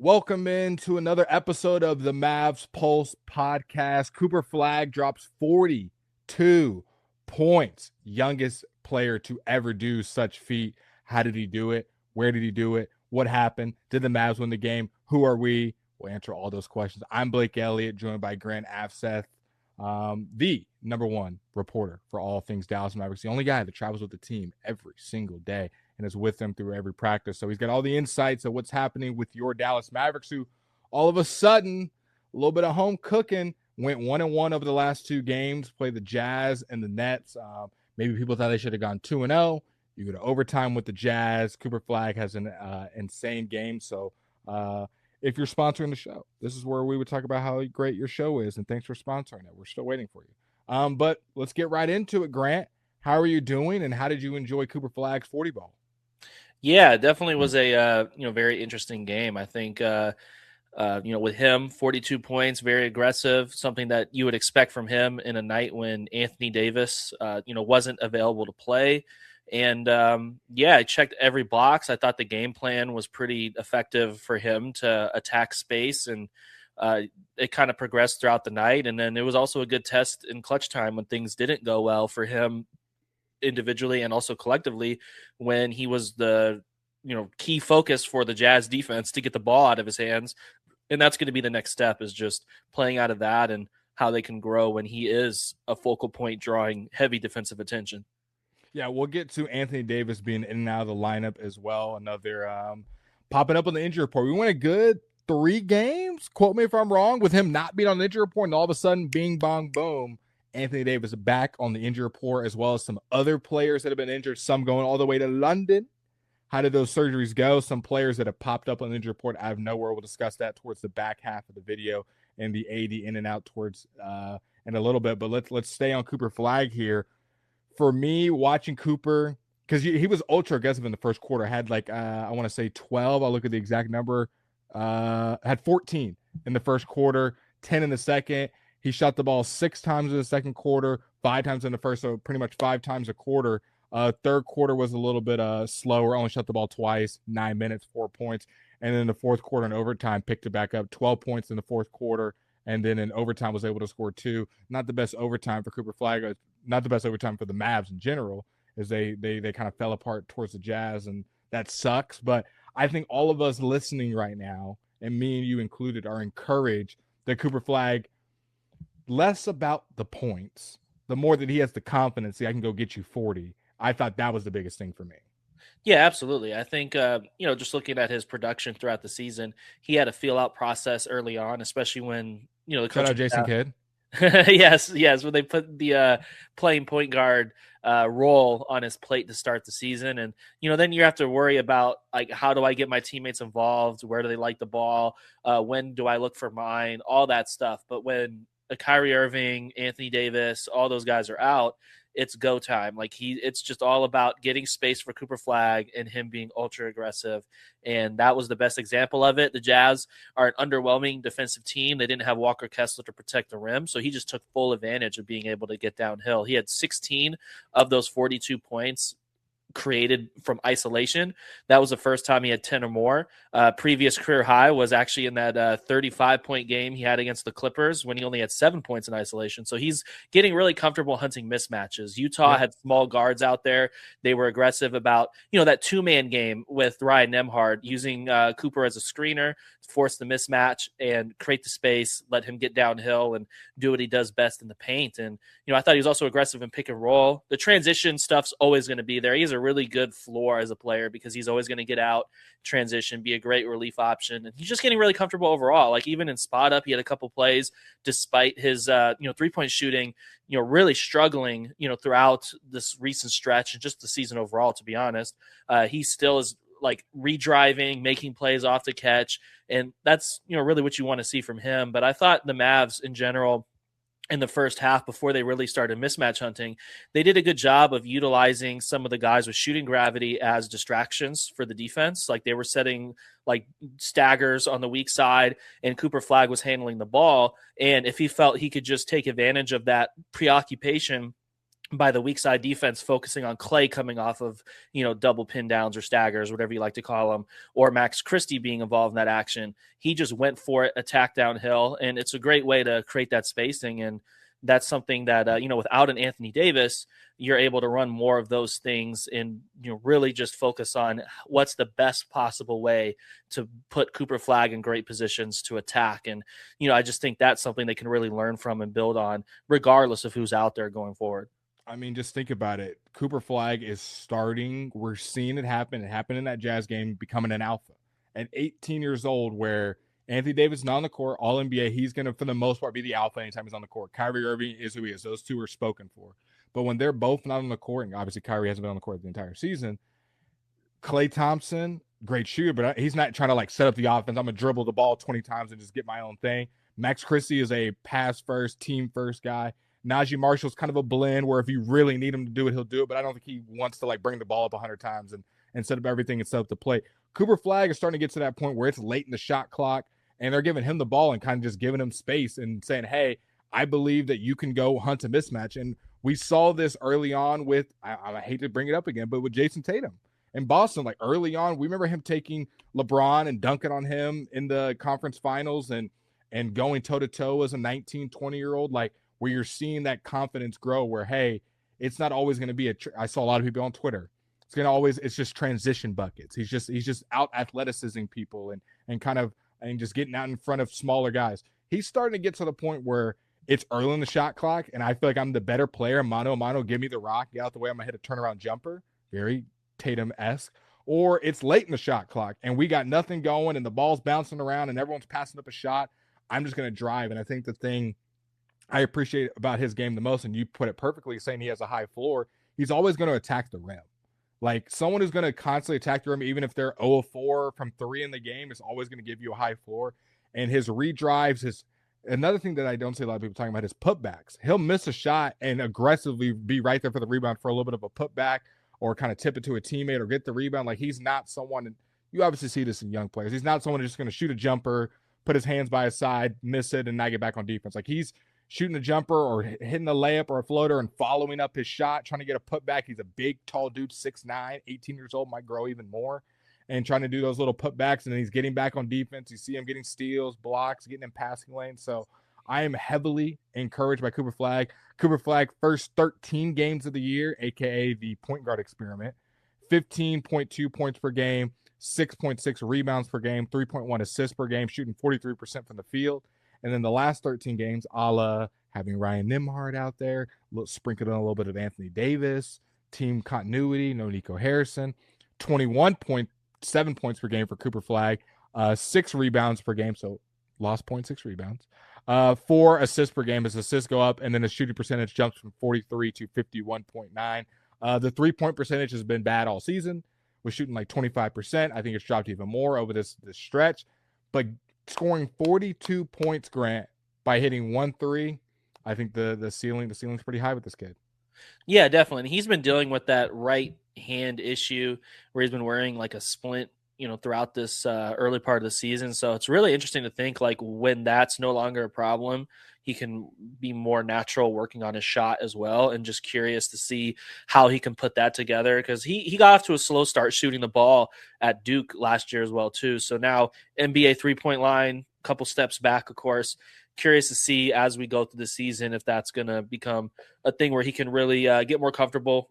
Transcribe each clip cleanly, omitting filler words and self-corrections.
Welcome into another episode of the Mavs Pulse Podcast. Cooper Flagg drops 42 points. Youngest player to ever do such feat. How did he do it? Where did he do it? What happened? Did the Mavs win the game? Who are we? We'll answer all those questions. I'm Blake Elliot, joined by Grant Afseth, the number one reporter for all things Dallas Mavericks, the only guy that travels with the team every single day and is with them through every practice. So he's got all the insights of what's happening with your Dallas Mavericks, who all of a sudden, a little bit of home cooking, went 1-1 over the last two games, played the Jazz and the Nets. Maybe people thought they should have gone 2-0. You go to overtime with the Jazz. Cooper Flagg has an insane game. So if you're sponsoring the show, this is where we would talk about how great your show is, and thanks for sponsoring it. We're still waiting for you. But let's get right into it, Grant. How are you doing, and how did you enjoy Cooper Flagg's 40 ball? Yeah, it definitely was a very interesting game. I think with him, 42 points, very aggressive, something that you would expect from him in a night when Anthony Davis wasn't available to play. And I checked every box. I thought the game plan was pretty effective for him to attack space, and it kind of progressed throughout the night. And then it was also a good test in clutch time when things didn't go well for him individually and also collectively, when he was the key focus for the Jazz defense to get the ball out of his hands. And that's going to be the next step, is just playing out of that and how they can grow when he is a focal point drawing heavy defensive attention. Yeah, we'll get to Anthony Davis being in and out of the lineup as well. Another popping up on the injury report. We went a good 3 games, quote me if I'm wrong, with him not being on the injury report, and all of a sudden, bing, bong, boom, Anthony Davis back on the injury report, as well as some other players that have been injured, some going all the way to London. How did those surgeries go? Some players that have popped up on the injury report out of nowhere. We'll discuss that towards the back half of the video, and the AD in and out towards in a little bit. But let's stay on Cooper Flagg here. For me, watching Cooper, because he was ultra aggressive in the first quarter, had I want to say 12. I'll look at the exact number. Had 14 in the first quarter, 10 in the second. He shot the ball 6 times in the second quarter, 5 times in the first, so pretty much 5 times a quarter. Third quarter was a little bit slower, only shot the ball twice, 9 minutes, 4 points. And then in the fourth quarter in overtime, picked it back up, 12 points in the fourth quarter. And then in overtime was able to score 2. Not the best overtime for Cooper Flagg, not the best overtime for the Mavs in general, as they kind of fell apart towards the Jazz, and that sucks. But I think all of us listening right now, and me and you included, are encouraged that Cooper Flagg, less about the points, the more that he has the confidence, I can go get you 40. I thought that was the biggest thing for me. Yeah, absolutely. I think, just looking at his production throughout the season, he had a feel-out process early on, especially when, the coach. Shout out Jason Kidd. Yes, when they put the playing point guard role on his plate to start the season. And, then you have to worry about, how do I get my teammates involved? Where do they like the ball? When do I look for mine? All that stuff. But when Kyrie Irving, Anthony Davis, all those guys are out, it's go time. It's just all about getting space for Cooper Flagg and him being ultra aggressive. And that was the best example of it. The Jazz are an underwhelming defensive team. They didn't have Walker Kessler to protect the rim. So he just took full advantage of being able to get downhill. He had 16 of those 42 points created from isolation. That was the first time he had 10 or more. Previous career high was actually in that 35-point game he had against the Clippers when he only had 7 points in isolation. So he's getting really comfortable hunting mismatches. Utah had small guards out there. They were aggressive about, that 2-man game with Ryan Nembhard, using Cooper as a screener, force the mismatch and create the space, let him get downhill and do what he does best in the paint. And, I thought he was also aggressive in pick and roll. The transition stuff's always going to be there. He has a really good floor as a player because he's always going to get out, transition, be a great relief option. And he's just getting really comfortable overall. Even in spot up, he had a couple plays despite his, 3-point shooting, really struggling, throughout this recent stretch and just the season overall, to be honest. He still is redriving, making plays off the catch. And that's, really what you want to see from him. But I thought the Mavs in general, in the first half, before they really started mismatch hunting, they did a good job of utilizing some of the guys with shooting gravity as distractions for the defense. They were setting staggers on the weak side, and Cooper Flagg was handling the ball. And if he felt he could just take advantage of that preoccupation by the weak side defense focusing on Clay coming off of, double pin downs or staggers, whatever you like to call them, or Max Christie being involved in that action. He just went for it, attacked downhill, and it's a great way to create that spacing. And that's something that, without an Anthony Davis, you're able to run more of those things and, really just focus on what's the best possible way to put Cooper Flagg in great positions to attack. And, I just think that's something they can really learn from and build on, regardless of who's out there going forward. I mean, just think about it. Cooper Flagg is starting. We're seeing it happen. It happened in that Jazz game, becoming an alpha at 18 years old, where Anthony Davis is not on the court, all NBA. He's going to, for the most part, be the alpha anytime he's on the court. Kyrie Irving is who he is. Those two are spoken for. But when they're both not on the court, and obviously Kyrie hasn't been on the court the entire season, Klay Thompson, great shooter, but he's not trying to set up the offense. I'm going to dribble the ball 20 times and just get my own thing. Max Christie is a pass first, team first guy. Najee Marshall's kind of a blend where if you really need him to do it, he'll do it. But I don't think he wants to bring the ball up 100 times and set up everything and set up the play. Cooper Flagg is starting to get to that point where it's late in the shot clock and they're giving him the ball and kind of just giving him space and saying, hey, I believe that you can go hunt a mismatch. And we saw this early on with, I hate to bring it up again, but with Jason Tatum in Boston, early on, we remember him taking LeBron and dunking on him in the conference finals and going toe-to-toe as a 19, 20-year-old, where you're seeing that confidence grow where, hey, it's not always going to be I saw a lot of people on Twitter. It's just transition buckets. He's just out athleticising people and just getting out in front of smaller guys. He's starting to get to the point where it's early in the shot clock and I feel like I'm the better player. Mano a mano, give me the rock, get out the way. I'm going to hit a turnaround jumper. Very Tatum-esque. Or it's late in the shot clock and we got nothing going and the ball's bouncing around and everyone's passing up a shot. I'm just going to drive. And I think the thing I appreciate about his game the most, and you put it perfectly saying he has a high floor, he's always going to attack the rim. Someone who's going to constantly attack the rim, even if they're 0 of 4 from 3 in the game, is always going to give you a high floor. And his redrives, another thing that I don't see a lot of people talking about is putbacks. He'll miss a shot and aggressively be right there for the rebound for a little bit of a putback or kind of tip it to a teammate or get the rebound. He's not someone, you obviously see this in young players, he's not someone who's just going to shoot a jumper, put his hands by his side, miss it, and not get back on defense. He's shooting a jumper or hitting a layup or a floater and following up his shot, trying to get a putback. He's a big, tall dude, 6'9", 18 years old, might grow even more, and trying to do those little putbacks, and then he's getting back on defense. You see him getting steals, blocks, getting in passing lanes. So I am heavily encouraged by Cooper Flagg. Cooper Flagg, first 13 games of the year, a.k.a. the point guard experiment, 15.2 points per game, 6.6 rebounds per game, 3.1 assists per game, shooting 43% from the field. And then the last 13 games, a la having Ryan Nembhard out there, sprinkled in a little bit of Anthony Davis, team continuity, no Nico Harrison, 21.7 points per game for Cooper Flagg, 6 rebounds per game, so lost 0.6 rebounds, 4 assists per game. His assists go up, and then his shooting percentage jumps from 43 to 51.9. The 3-point percentage has been bad all season. We're shooting 25%. I think it's dropped even more over this stretch. But scoring 42 points, Grant, by hitting 1 3, I think the ceiling's pretty high with this kid. Yeah, definitely. And he's been dealing with that right hand issue where he's been wearing a splint, throughout this early part of the season. So it's really interesting to think when that's no longer a problem, he can be more natural working on his shot as well. And just curious to see how he can put that together, because he got off to a slow start shooting the ball at Duke last year as well too. So now NBA 3-point line, couple steps back, of course. Curious to see as we go through the season if that's going to become a thing where he can really get more comfortable,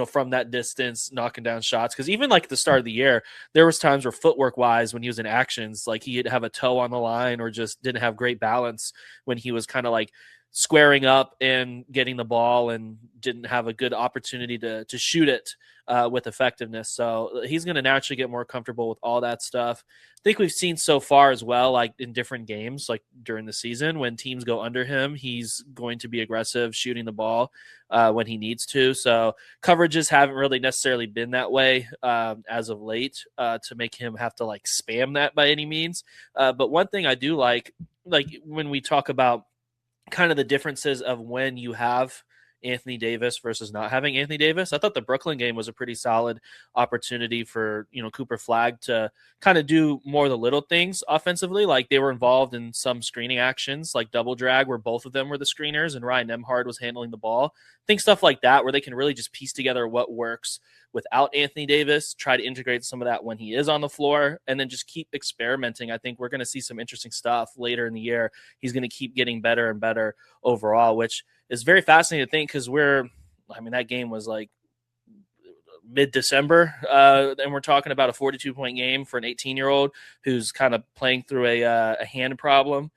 from that distance, knocking down shots. Because even at the start of the year, there was times where footwork wise, when he was in actions, he'd have a toe on the line or just didn't have great balance when he was kind of squaring up and getting the ball and didn't have a good opportunity to shoot it with effectiveness. So he's going to naturally get more comfortable with all that stuff. I think we've seen so far as well, in different games, during the season, when teams go under him, he's going to be aggressive shooting the ball when he needs to. So coverages haven't really necessarily been that way as of late to make him have to spam that by any means. But one thing I do like when we talk about kind of the differences of when you have Anthony Davis versus not having Anthony Davis. I thought the Brooklyn game was a pretty solid opportunity for, Cooper Flagg to kind of do more of the little things offensively. Like they were involved in some screening actions, like double drag, where both of them were the screeners and Ryan Nembhard was handling the ball. I think stuff like that, where they can really just piece together what works without Anthony Davis, try to integrate some of that when he is on the floor, and then just keep experimenting. I think we're going to see some interesting stuff later in the year. He's going to keep getting better and better overall, which is very fascinating to think because that game was like mid-December, and we're talking about a 42-point game for an 18-year-old who's kind of playing through a hand problem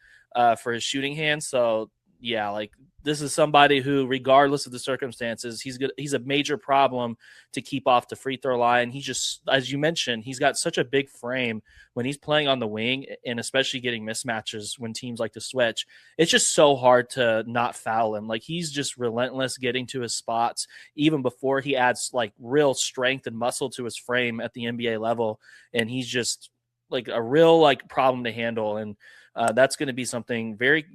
for his shooting hand. So, yeah, like this is somebody who, regardless of the circumstances, he's a major problem to keep off the free throw line. He's just, as you mentioned, he's got such a big frame when he's playing on the wing, and especially getting mismatches when teams like to switch. It's just so hard to not foul him. Like he's just relentless getting to his spots, even before he adds like real strength and muscle to his frame at the NBA level. And he's just like a real like problem to handle. And that's going to be something very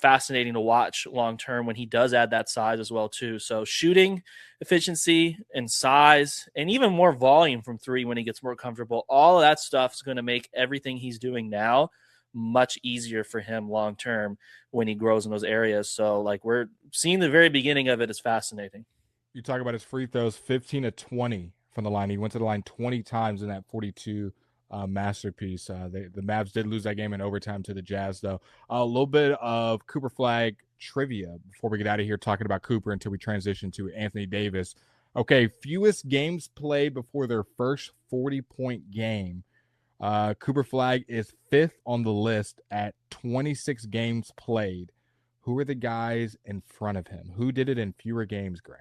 fascinating to watch long term when he does add that size as well too. So shooting efficiency and size and even more volume from three when he gets more comfortable, all of that stuff is going to make everything he's doing now much easier for him long term when he grows in those areas. So like we're seeing the very beginning of it is fascinating. You talk about his free throws, 15 of 20 from the line. He went to the line 20 times in that 42 masterpiece. The Mavs did lose that game in overtime to the Jazz, though. A little bit of Cooper Flagg trivia before we get out of here talking about Cooper until we transition to Anthony Davis. Okay, fewest games played before their first 40-point game. Cooper Flagg is 5th on the list at 26 games played. Who are the guys in front of him? Who did it in fewer games, Grant?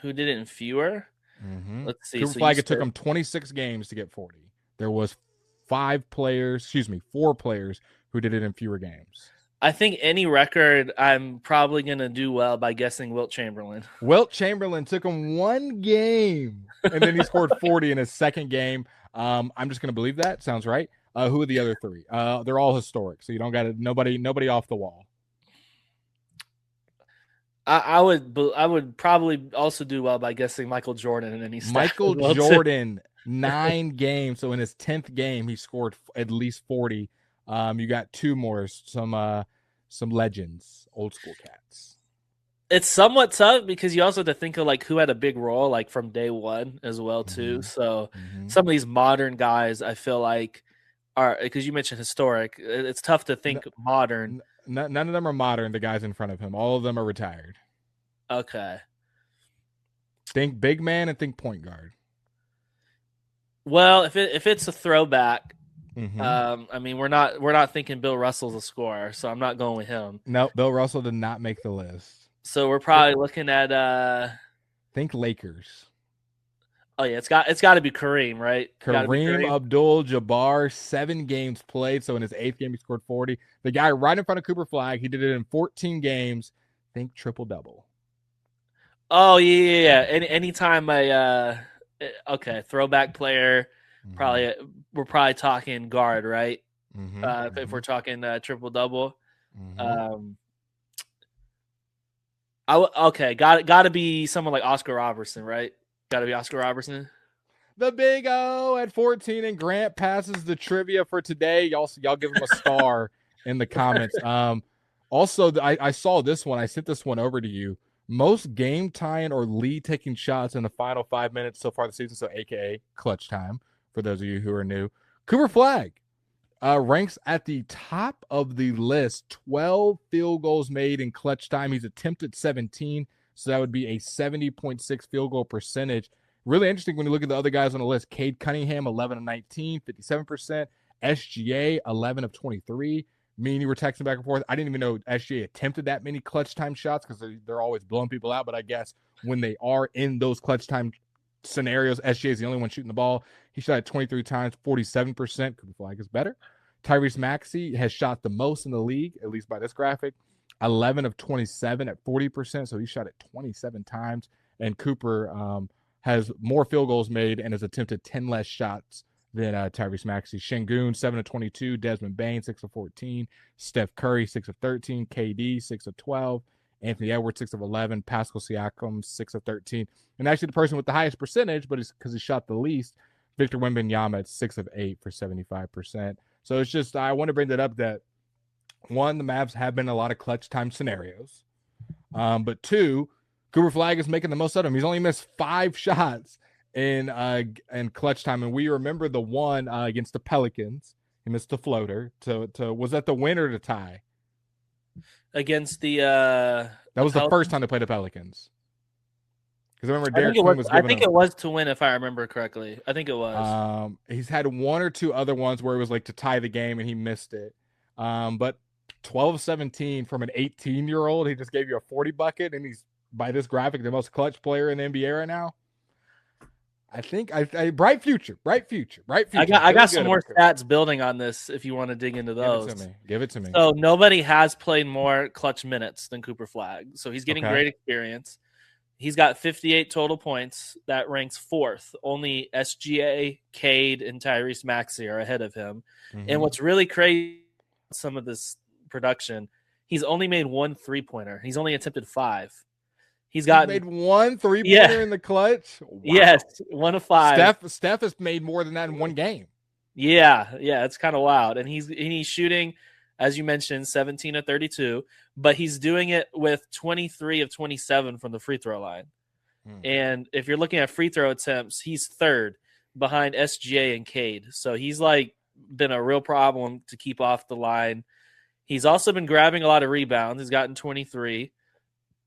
Who did it in fewer? Mm-hmm. Let's see. Cooper Flagg, it took him 26 games to get 40. There was 4 players who did it in fewer games. I think any record, I'm probably going to do well by guessing Wilt Chamberlain. Wilt Chamberlain took him 1 game, and then he scored 40 in his second game. I'm just going to believe that. Sounds right. Who are the other 3? They're all historic, so you don't got to nobody off the wall. I would probably also do well by guessing Michael Jordan in any stat. Michael Jordan, 9 games. So in his 10th game, he scored at least 40. You got 2 more, some legends, old school cats. It's somewhat tough because you also have to think of like who had a big role like from day one as well too. Mm-hmm. So some of these modern guys, I feel like are, because you mentioned historic, it's tough to think modern. None of them are modern, the guys in front of him. All of them are retired. Okay. Think big man and think point guard. Well, if it's a throwback, we're not thinking Bill Russell's a scorer, so I'm not going with him. No, Bill Russell did not make the list. So we're probably looking at think Lakers. Oh yeah, it's got to be Kareem, right? Kareem Abdul-Jabbar, 7 games played. So in his 8th game, he scored 40. The guy right in front of Cooper Flagg, he did it in 14 games. Think triple-double. Oh, yeah. Anytime throwback player, we're probably talking guard, right? If we're talking triple-double. Got to be someone like Oscar Robertson, right? Got to be Oscar Robertson. The Big O at 14, and Grant passes the trivia for today. Y'all give him a star in the comments. Also, I saw this one. I sent this one over to you. Most game tying or lead taking shots in the final 5 minutes so far this season, so AKA clutch time for those of you who are new. Cooper Flagg ranks at the top of the list. 12 field goals made in clutch time. He's attempted 17. So that would be a 70.6 field goal percentage. Really interesting when you look at the other guys on the list. Cade Cunningham, 11 of 19, 57%. SGA, 11 of 23. Me and you were texting back and forth. I didn't even know SGA attempted that many clutch time shots because they're always blowing people out. But I guess when they are in those clutch time scenarios, SGA is the only one shooting the ball. He shot it 23 times, 47%. Cooper Flagg is better. Tyrese Maxey has shot the most in the league, at least by this graphic. 11 of 27 at 40%, so he shot it 27 times. And Cooper has more field goals made and has attempted 10 less shots than Tyrese Maxey. Şengün, 7 of 22. Desmond Bane, 6 of 14. Steph Curry, 6 of 13. KD, 6 of 12. Anthony Edwards, 6 of 11. Pascal Siakam, 6 of 13. And actually the person with the highest percentage, but it's because he shot the least, Victor Wembanyama at 6 of 8 for 75%. So it's just, I want to bring that up that, one, the Mavs have been a lot of clutch time scenarios. But two, Cooper Flagg is making the most of them. He's only missed 5 shots in clutch time. And we remember the one against the Pelicans. He missed the floater. To was that the win or the tie? Against the that was the first time they played the Pelicans. Because I remember Derek Queen was giving I think it was to win, if I remember correctly. I think it was. He's had 1 or 2 other ones where it was like to tie the game and he missed it. But 12-17 from an 18-year-old, he just gave you a 40 bucket, and he's, by this graphic, the most clutch player in the NBA right now. I think bright future. I got some more stats building on this if you want to dig into those. Give it to me. So nobody has played more clutch minutes than Cooper Flagg. So he's getting great experience. He's got 58 total points. That ranks 4th. Only SGA, Cade, and Tyrese Maxey are ahead of him. Mm-hmm. And what's really crazy, some of this production, he's only made 1 3-pointer. He's only attempted 5. He's made 1 3-pointer in the clutch. Wow. Yes, 1 of 5. Steph has made more than that in 1 game. Yeah, it's kind of wild. And he's shooting, as you mentioned, 17 of 32, but he's doing it with 23 of 27 from the free throw line. And if you're looking at free throw attempts, he's 3rd behind SGA and Cade. So he's like been a real problem to keep off the line. He's also been grabbing a lot of rebounds. He's gotten 23.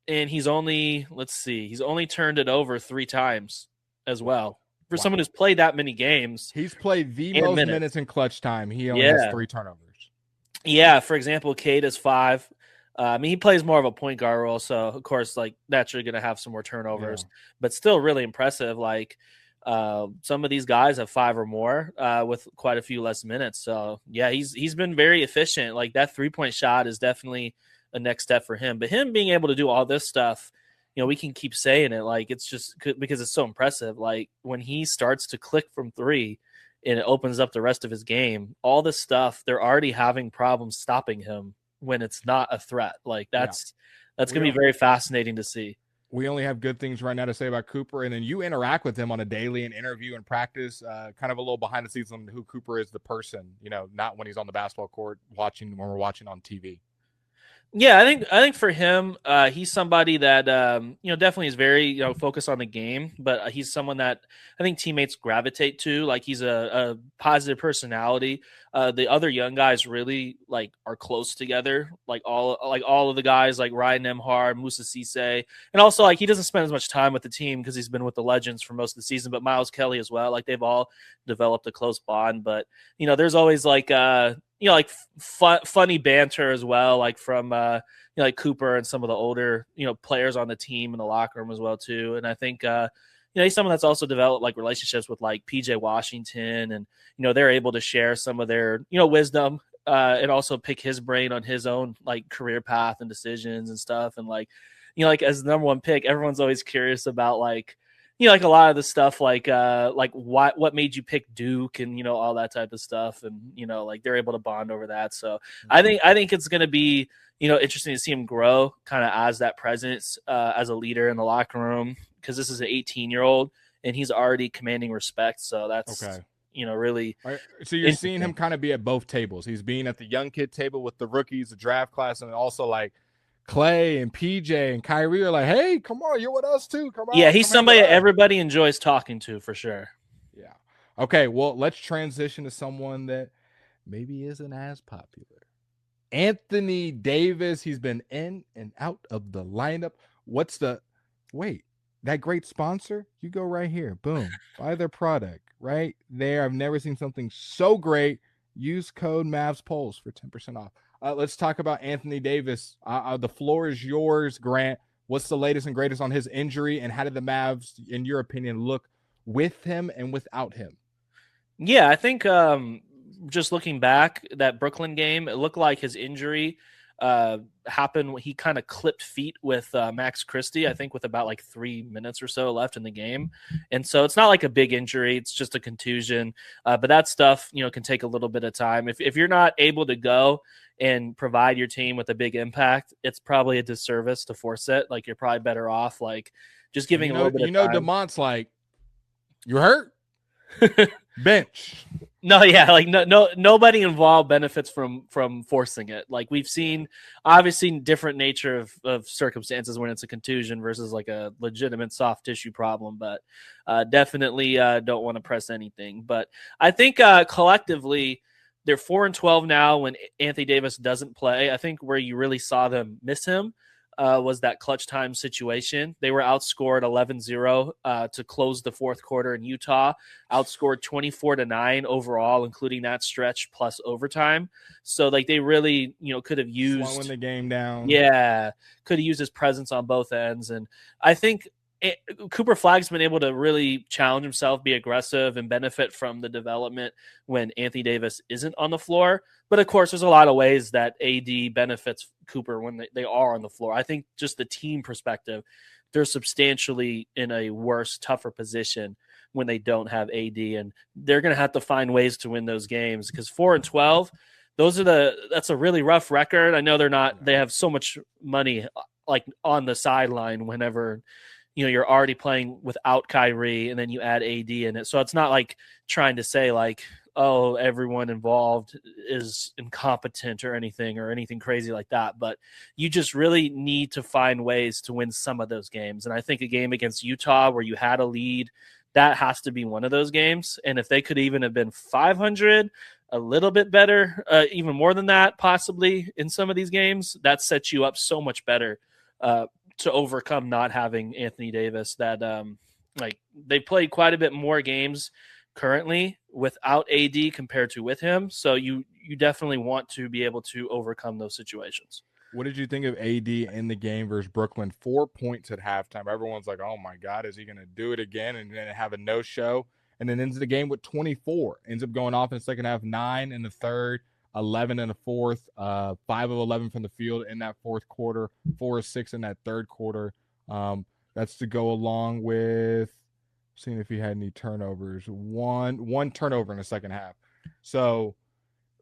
And he's only turned it over 3 times as well. For someone who's played that many games. He's played the most minutes in clutch time. He only has 3 turnovers. Yeah, for example, Cade is 5. He plays more of a point guard role, so of course, like, naturally going to have some more turnovers, but still really impressive. Like, some of these guys have 5 or more with quite a few less minutes. So yeah, he's been very efficient. Like, that 3-point shot is definitely a next step for him. But him being able to do all this stuff, we can keep saying it. Like, it's just because it's so impressive. Like, when he starts to click from 3 and it opens up the rest of his game, all this stuff, they're already having problems stopping him when it's not a threat. Like, that's going to be very fascinating to see. We only have good things right now to say about Cooper, and then you interact with him on a daily and interview and practice, kind of a little behind the scenes on who Cooper is, the person, not when he's on the basketball court when we're watching on TV. Yeah, I think for him, he's somebody that definitely is very focused on the game, but he's someone that I think teammates gravitate to. Like, he's a positive personality. The other young guys really are close together. Like all of the guys, like Ryan Nembhard, Musa Cisse, and also he doesn't spend as much time with the team because he's been with the Legends for most of the season. But Miles Kelly as well. Like, they've all developed a close bond. But there's always funny banter as well, like from like Cooper and some of the older players on the team in the locker room as well too. And I think he's someone that's also developed relationships with PJ Washington, and they're able to share some of their wisdom and also pick his brain on his own career path and decisions and stuff. And as the number 1 pick, everyone's always curious about a lot of the stuff what made you pick Duke and all that type of stuff, and they're able to bond over that. So I think it's going to be interesting to see him grow kind of as that presence as a leader in the locker room, because this is an 18-year-old and he's already commanding respect. So that's really. Right. So you're seeing him kind of be at both tables. He's being at the young kid table with the rookies, the draft class, and also Clay and PJ and Kyrie are like, hey, come on, you're with us too. Come on. Yeah, he's somebody everybody enjoys talking to for sure. Yeah. Okay, well, let's transition to someone that maybe isn't as popular. Anthony Davis. He's been in and out of the lineup. That great sponsor? You go right here. Boom. Buy their product right there. I've never seen something so great. Use code Mavs Pulse for 10% off. Let's talk about Anthony Davis. The floor is yours, Grant. What's the latest and greatest on his injury, and how did the Mavs, in your opinion, look with him and without him? Yeah, I think just looking back, that Brooklyn game, it looked like his injury happened. He kind of clipped feet with Max Christie, I think, with about like 3 minutes or so left in the game. And so it's not like a big injury. It's just a contusion. But that stuff, can take a little bit of time. If you're not able to go and provide your team with a big impact, it's probably a disservice to force it. Like, you're probably better off like just giving a little bit of time. DeMont's like, you hurt? Bench. No, yeah, like nobody involved benefits from forcing it. Like, we've seen obviously different nature of circumstances when it's a contusion versus like a legitimate soft tissue problem, but definitely don't want to press anything. But I think collectively they're 4-12 now when Anthony Davis doesn't play. I think where you really saw them miss him was that clutch time situation. They were outscored 11-0 to close the fourth quarter in Utah, outscored 24-9 overall, including that stretch plus overtime. So like they really, could have used slowing the game down. Yeah, could have used his presence on both ends. And I think Cooper Flagg's been able to really challenge himself, be aggressive, and benefit from the development when Anthony Davis isn't on the floor. But of course, there's a lot of ways that AD benefits Cooper when they are on the floor. I think just the team perspective, they're substantially in a worse, tougher position when they don't have AD, and they're going to have to find ways to win those games because 4-12, that's a really rough record. I know they have so much money like on the sideline whenever you're already playing without Kyrie and then you add AD in it. So it's not like trying to say like, oh, everyone involved is incompetent or anything crazy like that. But you just really need to find ways to win some of those games. And I think a game against Utah where you had a lead, that has to be one of those games. And if they could even have been 500, a little bit better, even more than that, possibly in some of these games, that sets you up so much better to overcome not having Anthony Davis. That like they played quite a bit more games currently without AD compared to with him. So you definitely want to be able to overcome those situations. What did you think of AD in the game versus Brooklyn? 4 points at halftime. Everyone's like, oh my God, is he going to do it again and then have a no-show? And then ends the game with 24. Ends up going off in the second half, 9 in the third, 11 in the fourth, 5 of 11 from the field in that fourth quarter, 4 of 6 in that third quarter. That's to go along with seeing if he had any turnovers. One turnover in the second half. So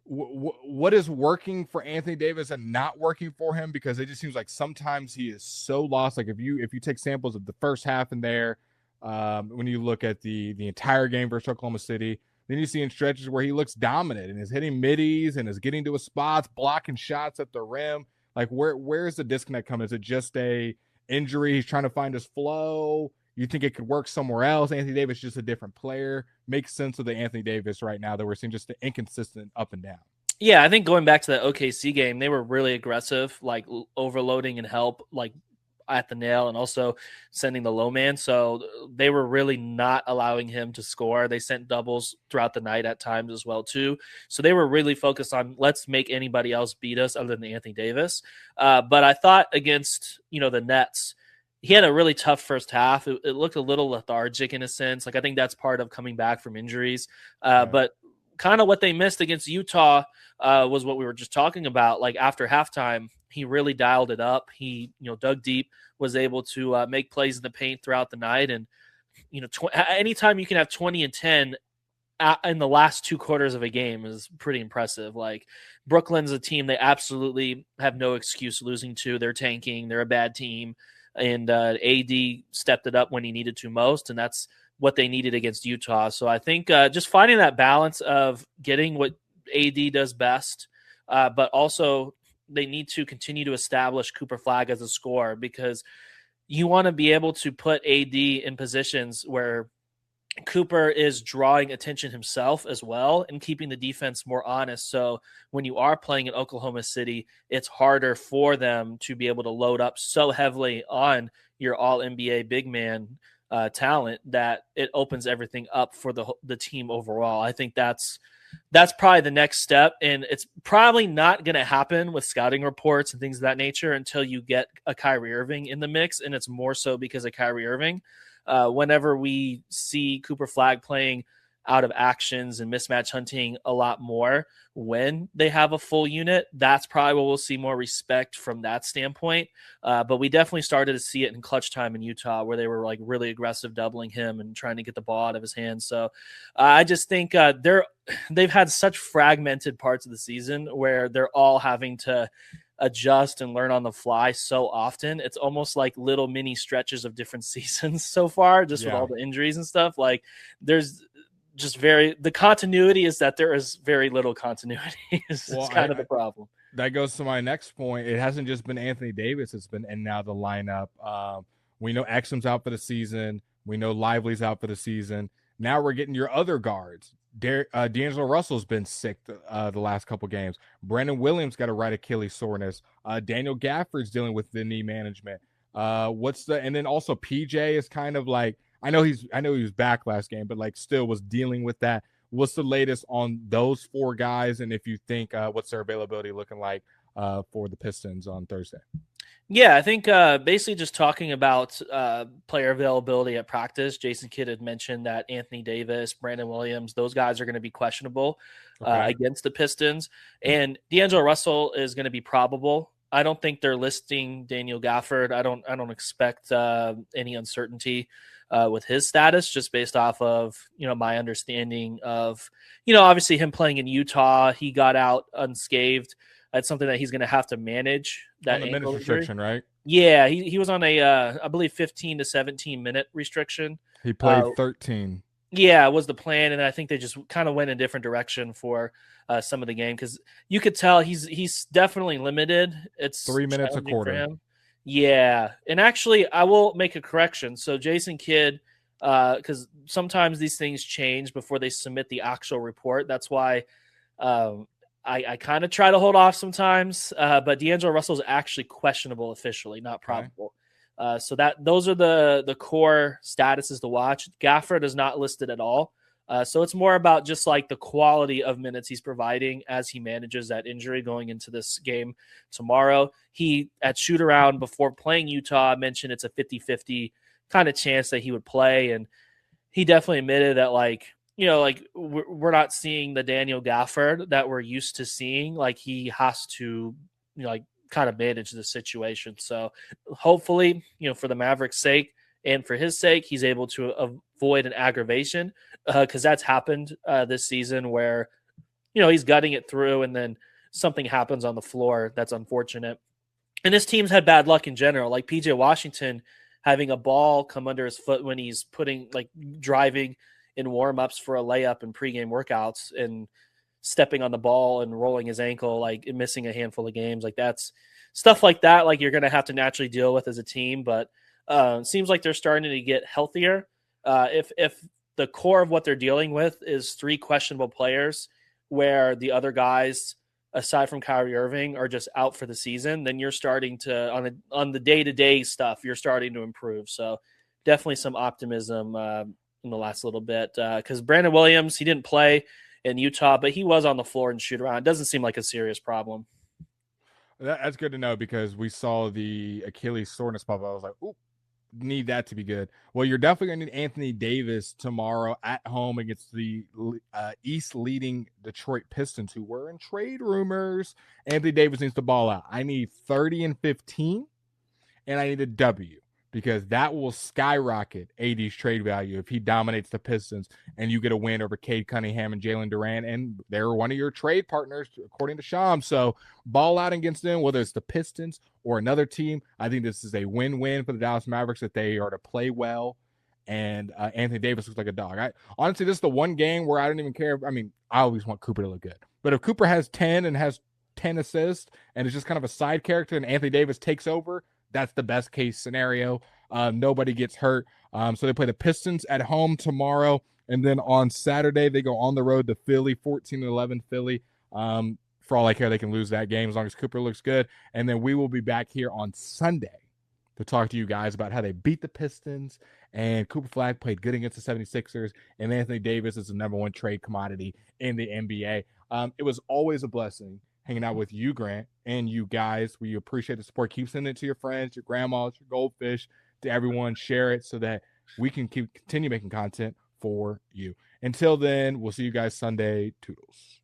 what is working for Anthony Davis and not working for him? Because it just seems like sometimes he is so lost. Like if you take samples of the first half in there, when you look at the entire game versus Oklahoma City, then you see in stretches where he looks dominant and is hitting middies and is getting to his spots, blocking shots at the rim. Like where's the disconnect coming? Is it just a injury? He's trying to find his flow. You think it could work somewhere else? Anthony Davis is just a different player. Makes sense of the Anthony Davis right now that we're seeing just the inconsistent up and down. Yeah, I think going back to the OKC game, they were really aggressive, like overloading and help, like at the nail and also sending the low man. So they were really not allowing him to score. They sent doubles throughout the night at times as well too. So they were really focused on let's make anybody else beat us other than Anthony Davis. But I thought against, the Nets, he had a really tough first half. It looked a little lethargic in a sense. Like I think that's part of coming back from injuries. But kind of what they missed against Utah was what we were just talking about. Like after halftime, he really dialed it up. He, dug deep, was able to make plays in the paint throughout the night. And, anytime you can have 20 and 10 in the last 2 quarters of a game is pretty impressive. Like Brooklyn's a team they absolutely have no excuse losing to. They're tanking. They're a bad team. And AD stepped it up when he needed to most, and that's what they needed against Utah. So I think just finding that balance of getting what AD does best, but also they need to continue to establish Cooper Flagg as a scorer because you want to be able to put AD in positions where Cooper is drawing attention himself as well and keeping the defense more honest. So when you are playing in Oklahoma City, it's harder for them to be able to load up so heavily on your all NBA big man talent that it opens everything up for the team overall. I think that's probably the next step. And it's probably not going to happen with scouting reports and things of that nature until you get a Kyrie Irving in the mix. And it's more so because of Kyrie Irving. Whenever we see Cooper Flagg playing out of actions and mismatch hunting a lot more when they have a full unit. That's probably where we'll see more respect from that standpoint. But we definitely started to see it in clutch time in Utah, where they were like really aggressive, doubling him and trying to get the ball out of his hands. So I just think they've had such fragmented parts of the season where they're all having to adjust and learn on the fly so often. It's almost like little mini stretches of different seasons so far, just with all the injuries and stuff. Like there's just the continuity is that there is very little continuity. It's kind of the problem. That goes to my next point. It hasn't just been Anthony Davis. It's been and now the lineup. We know Exum's out for the season. We know Lively's out for the season. Now we're getting your other guards. D'Angelo Russell's been sick the last couple games. Brandon Williams got a right Achilles soreness. Daniel Gafford's dealing with the knee management. And then also PJ is kind of like, I know he was back last game, but like still was dealing with that. What's the latest on those four guys? And if you think what's their availability looking like for the Pistons on Thursday? Yeah, I think basically just talking about player availability at practice, Jason Kidd had mentioned that Anthony Davis, Brandon Williams, those guys are going to be questionable against the Pistons. And D'Angelo Russell is going to be probable. I don't think they're listing Daniel Gafford. I don't expect any uncertainty with his status, just based off of, my understanding of, obviously him playing in Utah, he got out unscathed. That's something that he's going to have to manage. That on the minute restriction, right? Yeah, he was on a, I believe, 15 to 17 minute restriction. He played 13. Yeah, was the plan, and I think they just kind of went in a different direction for some of the game, because you could tell he's definitely limited. It's 3 minutes a quarter for him. Yeah, and actually, I will make a correction. So Jason Kidd, because sometimes these things change before they submit the actual report. That's why I kind of try to hold off sometimes. But D'Angelo Russell is actually questionable officially, not probable. So those are the core statuses to watch. Gafford is not listed at all. So it's more about just like the quality of minutes he's providing as he manages that injury going into this game tomorrow. He, at shoot around before playing Utah, mentioned it's a 50-50 kind of chance that he would play. And he definitely admitted that, we're not seeing the Daniel Gafford that we're used to seeing. Like, he has to, kind of manage the situation. So hopefully, for the Mavericks' sake and for his sake, he's able to avoid an aggravation, because that's happened this season where, he's gutting it through and then something happens on the floor that's unfortunate. And this team's had bad luck in general. Like PJ Washington having a ball come under his foot when he's driving in warm-ups for a layup and pregame workouts, and stepping on the ball and rolling his ankle, and missing a handful of games. That's stuff like that. You're going to have to naturally deal with as a team, but it seems like they're starting to get healthier. If the core of what they're dealing with is three questionable players, where the other guys, aside from Kyrie Irving, are just out for the season, then you're starting to, on the day-to-day stuff, you're starting to improve. So definitely some optimism in the last little bit, because Brandon Williams, he didn't play in Utah, but he was on the floor and shoot around. It doesn't seem like a serious problem. That's good to know, because we saw the Achilles soreness pop up. I was like, ooh, need that to be good. Well, you're definitely going to need Anthony Davis tomorrow at home against the East leading Detroit Pistons, who were in trade rumors. Anthony Davis needs to ball out. I need 30 and 15, and I need a W, because that will skyrocket AD's trade value if he dominates the Pistons and you get a win over Cade Cunningham and Jalen Duran, and they're one of your trade partners, according to Sham. So ball out against them, whether it's the Pistons or another team. I think this is a win-win for the Dallas Mavericks, that they are to play well, and Anthony Davis looks like a dog. Honestly, this is the one game where I don't even care. I always want Cooper to look good. But if Cooper has 10 and has 10 assists and is just kind of a side character and Anthony Davis takes over, that's the best case scenario. Nobody gets hurt. So they play the Pistons at home tomorrow. And then on Saturday, they go on the road to Philly, 14-11 Philly. For all I care, they can lose that game as long as Cooper looks good. And then we will be back here on Sunday to talk to you guys about how they beat the Pistons. And Cooper Flagg played good against the 76ers. And Anthony Davis is the number one trade commodity in the NBA. It was always a blessing hanging out with you, Grant, and you guys. We appreciate the support. Keep sending it to your friends, your grandmas, your goldfish, to everyone. Share it so that we can continue making content for you. Until then, we'll see you guys Sunday. Toodles.